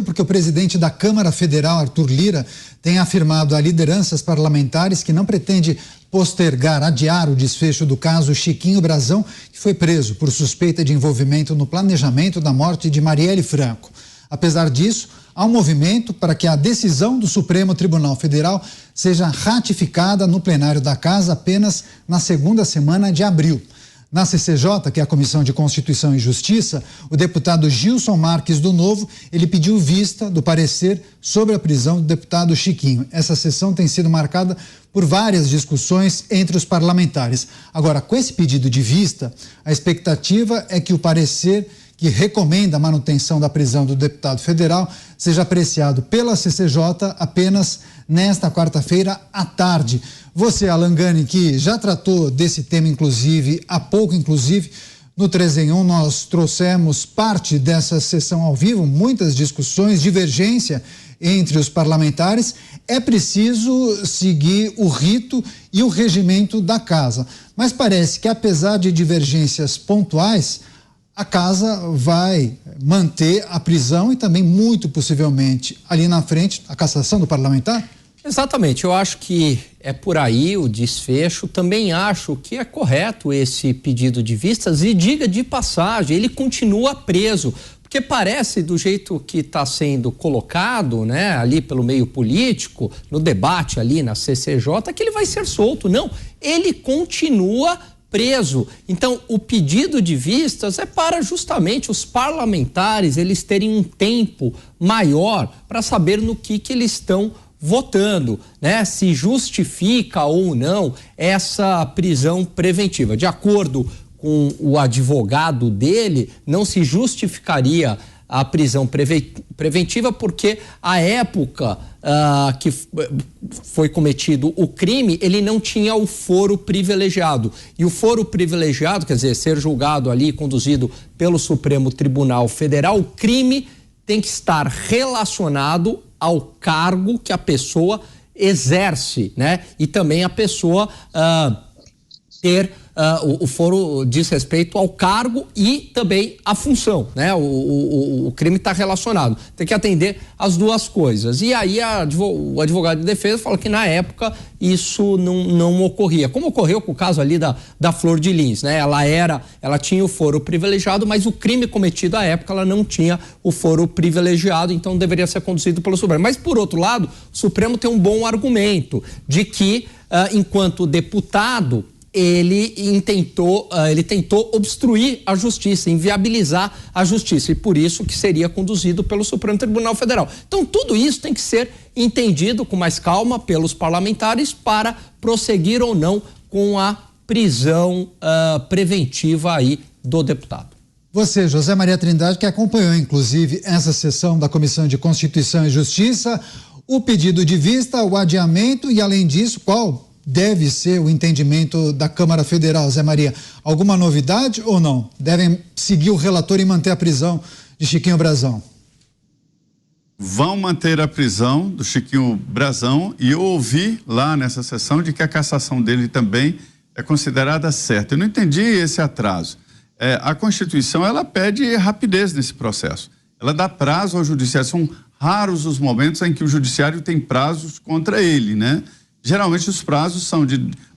Porque o presidente da Câmara Federal, Arthur Lira, tem afirmado a lideranças parlamentares que não pretende postergar, adiar o desfecho do caso Chiquinho Brazão, que foi preso por suspeita de envolvimento no planejamento da morte de Marielle Franco. Apesar disso, há um movimento para que a decisão do Supremo Tribunal Federal seja ratificada no plenário da Casa apenas na segunda semana de abril. Na CCJ, que é a Comissão de Constituição e Justiça, o deputado Gilson Marques do Novo, ele pediu vista do parecer sobre a prisão do deputado Chiquinho. Essa sessão tem sido marcada por várias discussões entre os parlamentares. Agora, com esse pedido de vista, a expectativa é que o parecer que recomenda a manutenção da prisão do deputado federal seja apreciado pela CCJ apenas nesta quarta-feira à tarde. Você, Alan Gani, que já tratou desse tema, inclusive, há pouco, no 3 em 1, nós trouxemos parte dessa sessão ao vivo, muitas discussões, divergência entre os parlamentares. É preciso seguir o rito e o regimento da casa. Mas parece que, apesar de divergências pontuais, a casa vai manter a prisão e também, muito possivelmente, ali na frente, a cassação do parlamentar? Exatamente, eu acho que é por aí o desfecho. Também acho que é correto esse pedido de vistas e, diga de passagem, ele continua preso, porque parece, do jeito que está sendo colocado, né, ali pelo meio político, no debate ali na CCJ, que ele vai ser solto. Não, ele continua preso. Então, o pedido de vistas é para justamente os parlamentares eles terem um tempo maior para saber no que eles estão votando, né? Se justifica ou não essa prisão preventiva. De acordo com o advogado dele, não se justificaria a prisão preventiva porque a época que foi cometido o crime, ele não tinha o foro privilegiado. E o foro privilegiado, quer dizer, ser julgado ali, conduzido pelo Supremo Tribunal Federal, o crime tem que estar relacionado ao cargo que a pessoa exerce, né? E também a pessoa ter o foro diz respeito ao cargo e também à função, né? O crime está relacionado. Tem que atender as duas coisas. E aí o advogado de defesa fala que na época isso não ocorria. Como ocorreu com o caso ali da Flor de Lins, né? Ela tinha o foro privilegiado, mas o crime cometido à época ela não tinha o foro privilegiado, então deveria ser conduzido pelo Supremo. Mas por outro lado, o Supremo tem um bom argumento de que enquanto deputado ele tentou obstruir a justiça, inviabilizar a justiça, e por isso que seria conduzido pelo Supremo Tribunal Federal. Então tudo isso tem que ser entendido com mais calma pelos parlamentares para prosseguir ou não com a prisão preventiva aí do deputado. Você, José Maria Trindade, que acompanhou inclusive essa sessão da Comissão de Constituição e Justiça, o pedido de vista, o adiamento e, além disso, qual deve ser o entendimento da Câmara Federal, Zé Maria? Alguma novidade ou não? Devem seguir o relator e manter a prisão de Chiquinho Brazão? Vão manter a prisão do Chiquinho Brazão, e eu ouvi lá nessa sessão de que a cassação dele também é considerada certa. Eu não entendi esse atraso. A Constituição, ela pede rapidez nesse processo. Ela dá prazo ao judiciário. São raros os momentos em que o judiciário tem prazos contra ele, né? Geralmente os prazos são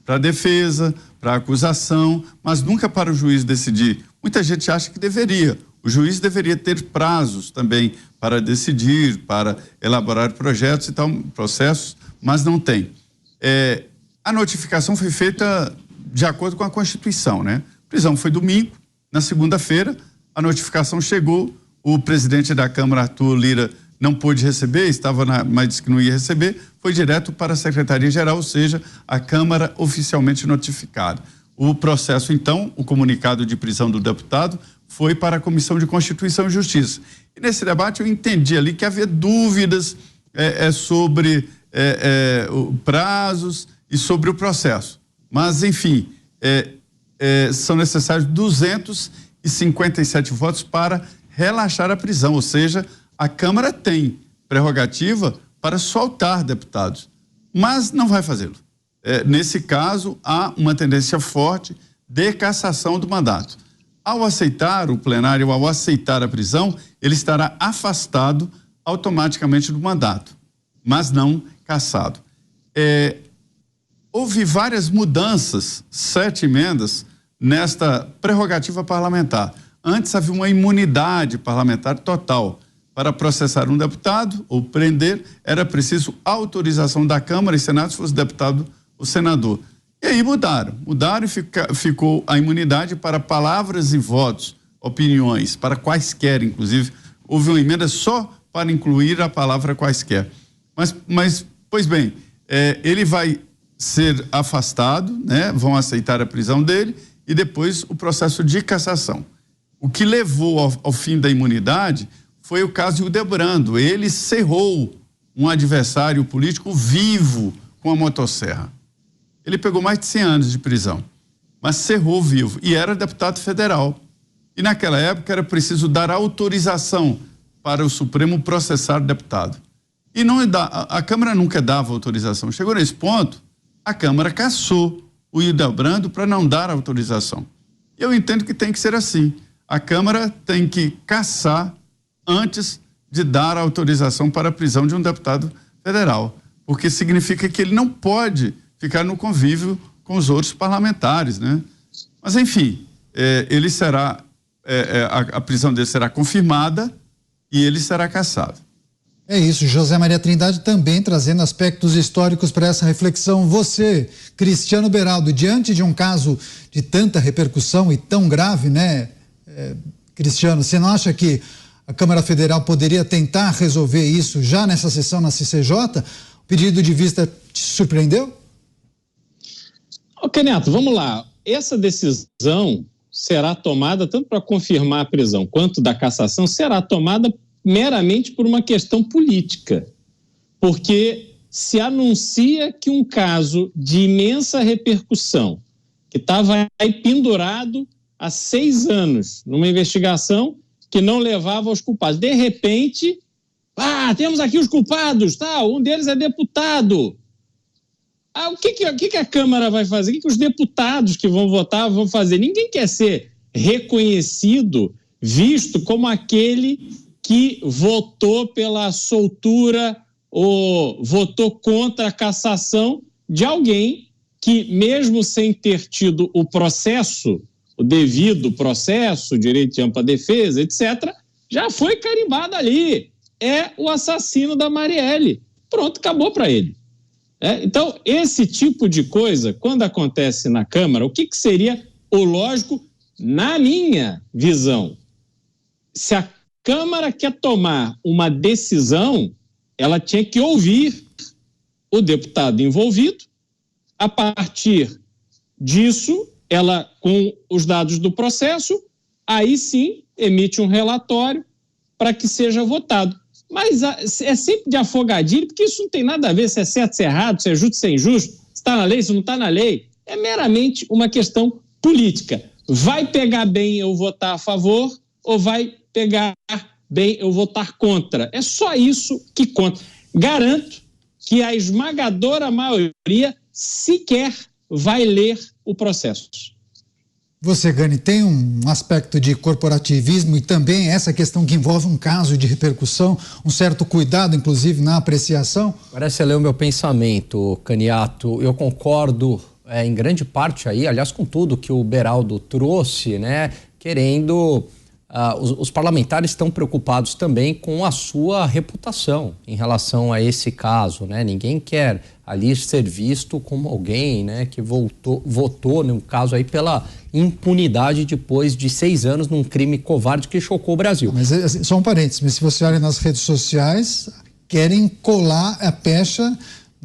para defesa, para acusação, mas nunca para o juiz decidir. Muita gente acha que deveria. O juiz deveria ter prazos também para decidir, para elaborar projetos e tal, processos, mas não tem. A notificação foi feita de acordo com a Constituição, né? A prisão foi domingo, na segunda-feira, a notificação chegou, o presidente da Câmara, Arthur Lira, não pôde receber, mas disse que não ia receber, foi direto para a Secretaria-Geral, ou seja, a Câmara oficialmente notificada. O processo, então, o comunicado de prisão do deputado, foi para a Comissão de Constituição e Justiça. E nesse debate eu entendi ali que havia dúvidas sobre prazos e sobre o processo. Mas, enfim, são necessários 257 votos para relaxar a prisão, ou seja, a Câmara tem prerrogativa para soltar deputados, mas não vai fazê-lo. Nesse caso, há uma tendência forte de cassação do mandato. Ao aceitar o plenário, ao aceitar a prisão, ele estará afastado automaticamente do mandato, mas não cassado. Houve várias mudanças, 7 emendas, nesta prerrogativa parlamentar. Antes havia uma imunidade parlamentar total. Para processar um deputado ou prender, era preciso autorização da Câmara e Senado, se fosse deputado ou senador. E aí mudaram e ficou a imunidade para palavras e votos, opiniões, para quaisquer, inclusive. Houve uma emenda só para incluir a palavra quaisquer. Mas pois bem, ele vai ser afastado, né? Vão aceitar a prisão dele e depois o processo de cassação. O que levou ao fim da imunidade foi o caso de Hildebrando. Ele cerrou um adversário político vivo com a motosserra. Ele pegou mais de 100 anos de prisão, mas cerrou vivo e era deputado federal. E naquela época era preciso dar autorização para o Supremo processar o deputado. E a Câmara nunca dava autorização. Chegou nesse ponto, a Câmara cassou o Hildebrando para não dar autorização. Eu entendo que tem que ser assim. A Câmara tem que cassar antes de dar autorização para a prisão de um deputado federal, porque significa que ele não pode ficar no convívio com os outros parlamentares, né? Mas enfim, ele será, a prisão dele será confirmada e ele será cassado. É isso, José Maria Trindade também trazendo aspectos históricos para essa reflexão. Você, Cristiano Beraldo, diante de um caso de tanta repercussão e tão grave, né, Cristiano, você não acha que a Câmara Federal poderia tentar resolver isso já nessa sessão na CCJ? O pedido de vista te surpreendeu? Ok, Neto, vamos lá. Essa decisão será tomada, tanto para confirmar a prisão quanto da cassação, será tomada meramente por uma questão política. Porque se anuncia que um caso de imensa repercussão, que estava aí pendurado há 6 anos, numa investigação que não levava aos culpados. De repente, temos aqui os culpados, um deles é deputado. O que a Câmara vai fazer? O que os deputados que vão votar vão fazer? Ninguém quer ser reconhecido, visto como aquele que votou pela soltura ou votou contra a cassação de alguém que, mesmo sem ter tido o processo, o devido processo, direito de ampla defesa, etc., já foi carimbado ali. É o assassino da Marielle. Pronto, acabou para ele. Então, esse tipo de coisa, quando acontece na Câmara, o que seria o lógico, na minha visão? Se a Câmara quer tomar uma decisão, ela tinha que ouvir o deputado envolvido. A partir disso, ela, com os dados do processo, aí sim emite um relatório para que seja votado. Mas é sempre de afogadilho, porque isso não tem nada a ver se é certo, se é errado, se é justo, se é injusto, se está na lei, se não está na lei. É meramente uma questão política. Vai pegar bem eu votar a favor ou vai pegar bem eu votar contra? É só isso que conta. Garanto que a esmagadora maioria sequer vai ler o processo. Você, Gani, tem um aspecto de corporativismo e também essa questão que envolve um caso de repercussão, um certo cuidado, inclusive, na apreciação? Parece ler o meu pensamento, Caniato. Eu concordo em grande parte aí, aliás, com tudo que o Beraldo trouxe, né? Querendo... os parlamentares estão preocupados também com a sua reputação em relação a esse caso, né? Ninguém quer ali ser visto como alguém, né, que votou, no caso aí, pela impunidade depois de 6 anos num crime covarde que chocou o Brasil. Mas só um parênteses, mas se você olha nas redes sociais, querem colar a pecha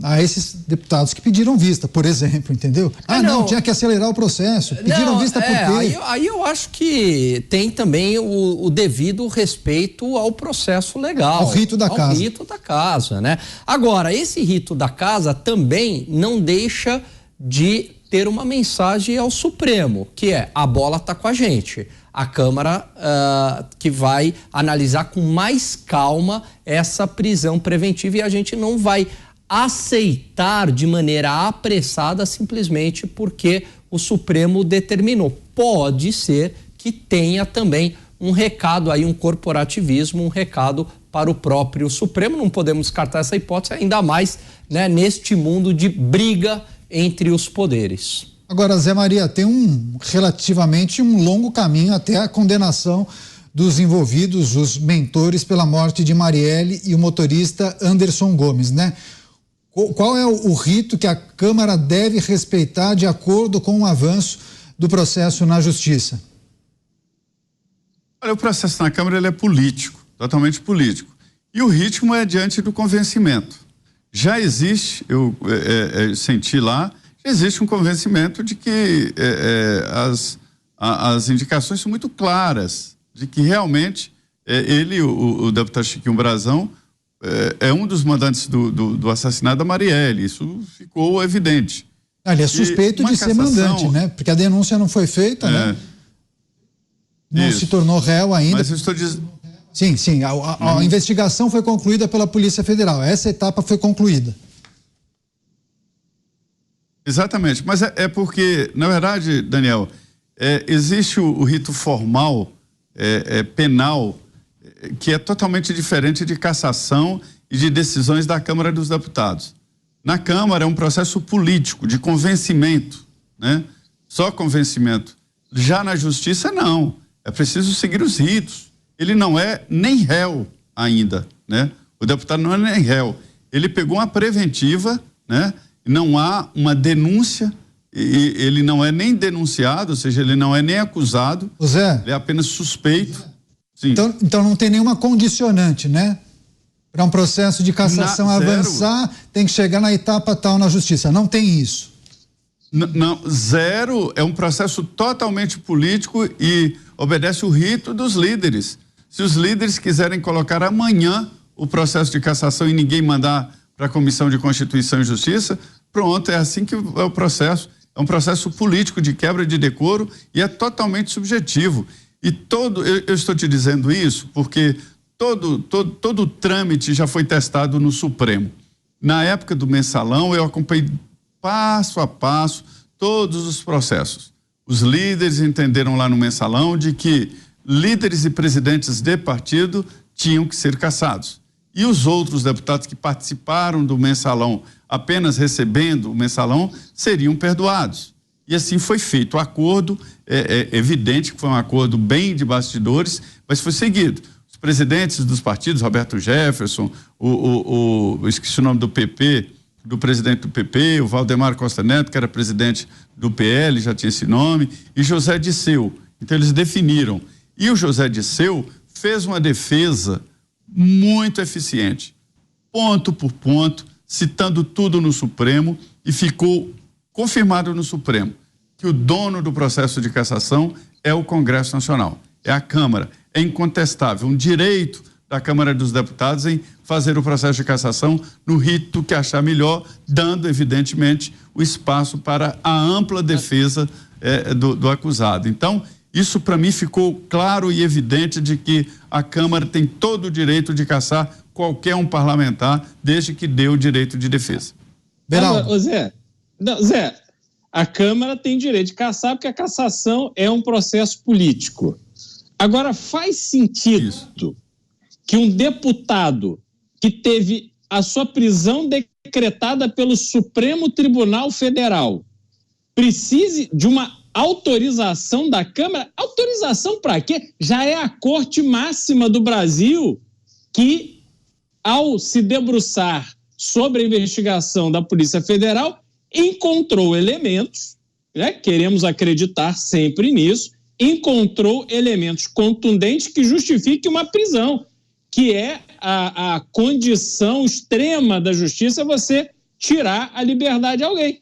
a esses deputados que pediram vista, por exemplo, entendeu? Não, tinha que acelerar o processo, pediram vista por quê? Aí eu acho que tem também o devido respeito ao processo legal. Ao rito da casa. Ao rito da casa, né? Agora, esse rito da casa também não deixa de ter uma mensagem ao Supremo, que é: a bola está com a gente. A Câmara que vai analisar com mais calma essa prisão preventiva e a gente não vai aceitar de maneira apressada simplesmente porque o Supremo determinou. Pode ser que tenha também um recado aí, um corporativismo, um recado para o próprio Supremo. Não podemos descartar essa hipótese, ainda mais, né, neste mundo de briga entre os poderes. Agora, Zé Maria, tem relativamente um longo caminho até a condenação dos envolvidos, os mentores pela morte de Marielle e o motorista Anderson Gomes, né? Qual é o rito que a Câmara deve respeitar de acordo com o avanço do processo na Justiça? Olha, o processo na Câmara ele é político, totalmente político. E o ritmo é diante do convencimento. Já existe, eu senti lá, já existe um convencimento de que as indicações são muito claras, de que realmente ele, o deputado Chiquinho Brazão, é um dos mandantes do assassinato da Marielle. Isso ficou evidente. Ele é suspeito de ser mandante, né? Porque a denúncia não foi feita, né? Não se tornou réu ainda. Mas eu estou dizendo... Sim. A investigação foi concluída pela Polícia Federal. Essa etapa foi concluída. Exatamente. Mas é porque, na verdade, Daniel, existe o rito formal, penal, que é totalmente diferente de cassação e de decisões da Câmara dos Deputados. Na Câmara é um processo político, de convencimento, né? Só convencimento. Já na Justiça, não. É preciso seguir os ritos. Ele não é nem réu ainda, né? O deputado não é nem réu. Ele pegou uma preventiva, né? Não há uma denúncia, e ele não é nem denunciado, ou seja, ele não é nem acusado. Zé, ele é apenas suspeito. Sim. Então não tem nenhuma condicionante, né? Para um processo de cassação avançar, tem que chegar na etapa tal na Justiça. Não tem isso. Não, zero. É um processo totalmente político e obedece o rito dos líderes. Se os líderes quiserem colocar amanhã o processo de cassação e ninguém mandar para a Comissão de Constituição e Justiça, pronto, é assim que é o processo. É um processo político de quebra de decoro e é totalmente subjetivo. E eu estou te dizendo isso porque todo o trâmite já foi testado no Supremo. Na época do mensalão, eu acompanhei passo a passo todos os processos. Os líderes entenderam lá no mensalão de que líderes e presidentes de partido tinham que ser cassados. E os outros deputados que participaram do mensalão, apenas recebendo o mensalão, seriam perdoados. E assim foi feito. O acordo, é evidente que foi um acordo bem de bastidores, mas foi seguido. Os presidentes dos partidos, Roberto Jefferson, esqueci o nome do PP, do presidente do PP, o Valdemar Costa Neto, que era presidente do PL, já tinha esse nome, e José Disseu. Então eles definiram. E o José Disseu fez uma defesa muito eficiente, ponto por ponto, citando tudo no Supremo, e ficou confirmado no Supremo que o dono do processo de cassação é o Congresso Nacional, é a Câmara. É incontestável, um direito da Câmara dos Deputados em fazer o processo de cassação no rito que achar melhor, dando, evidentemente, o espaço para a ampla defesa do acusado. Então, isso para mim ficou claro e evidente de que a Câmara tem todo o direito de cassar qualquer um parlamentar, desde que dê o direito de defesa. Zé, a Câmara tem direito de cassar porque a cassação é um processo político. Agora, faz sentido que um deputado que teve a sua prisão decretada pelo Supremo Tribunal Federal precise de uma autorização da Câmara? Autorização para quê? Já é a Corte Máxima do Brasil que, ao se debruçar sobre a investigação da Polícia Federal, encontrou elementos, né? Queremos acreditar sempre nisso, encontrou elementos contundentes que justifiquem uma prisão, que é a condição extrema da justiça, você tirar a liberdade de alguém.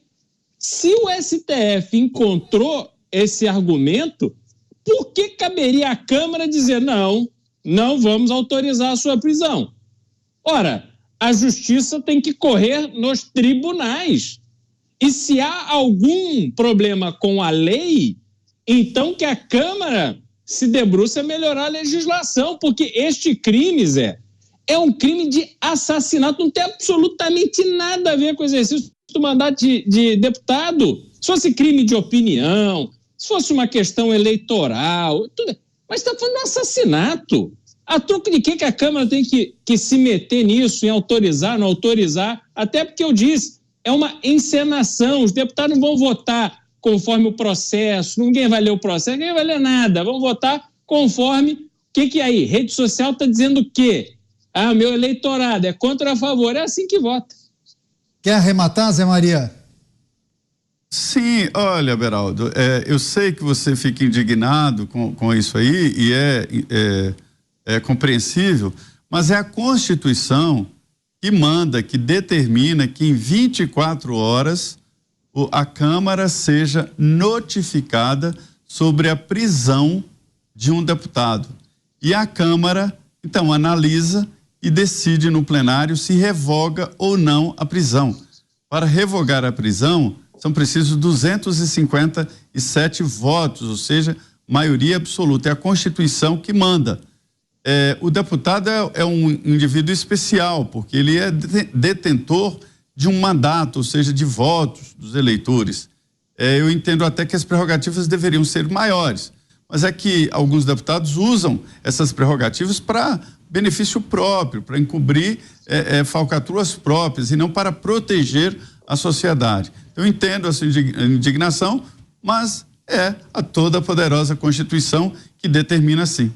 Se o STF encontrou esse argumento, por que caberia à Câmara dizer não vamos autorizar a sua prisão? Ora, a justiça tem que correr nos tribunais. E se há algum problema com a lei, então que a Câmara se debruce a melhorar a legislação, porque este crime, Zé, é um crime de assassinato, não tem absolutamente nada a ver com o exercício do mandato de deputado. Se fosse crime de opinião, se fosse uma questão eleitoral, tudo, mas está falando de assassinato. A troco de que a Câmara tem que se meter nisso, em autorizar, não autorizar? Até porque eu disse, é uma encenação, os deputados não vão votar conforme o processo, ninguém vai ler o processo, ninguém vai ler nada, vão votar conforme o que aí? Rede social está dizendo o quê? Ah, meu eleitorado é contra ou a favor, é assim que vota. Quer arrematar, Zé Maria? Sim, olha, Beraldo, eu sei que você fica indignado com isso aí e é compreensível, mas é a Constituição que manda, que determina que em 24 horas a Câmara seja notificada sobre a prisão de um deputado. E a Câmara, então, analisa e decide no plenário se revoga ou não a prisão. Para revogar a prisão, são precisos 257 votos, ou seja, maioria absoluta. É a Constituição que manda. O deputado é um indivíduo especial, porque ele é detentor de um mandato, ou seja, de votos dos eleitores. Eu entendo até que as prerrogativas deveriam ser maiores, mas é que alguns deputados usam essas prerrogativas para benefício próprio, para encobrir falcatruas próprias e não para proteger a sociedade. Eu entendo essa indignação, mas é a toda poderosa Constituição que determina assim.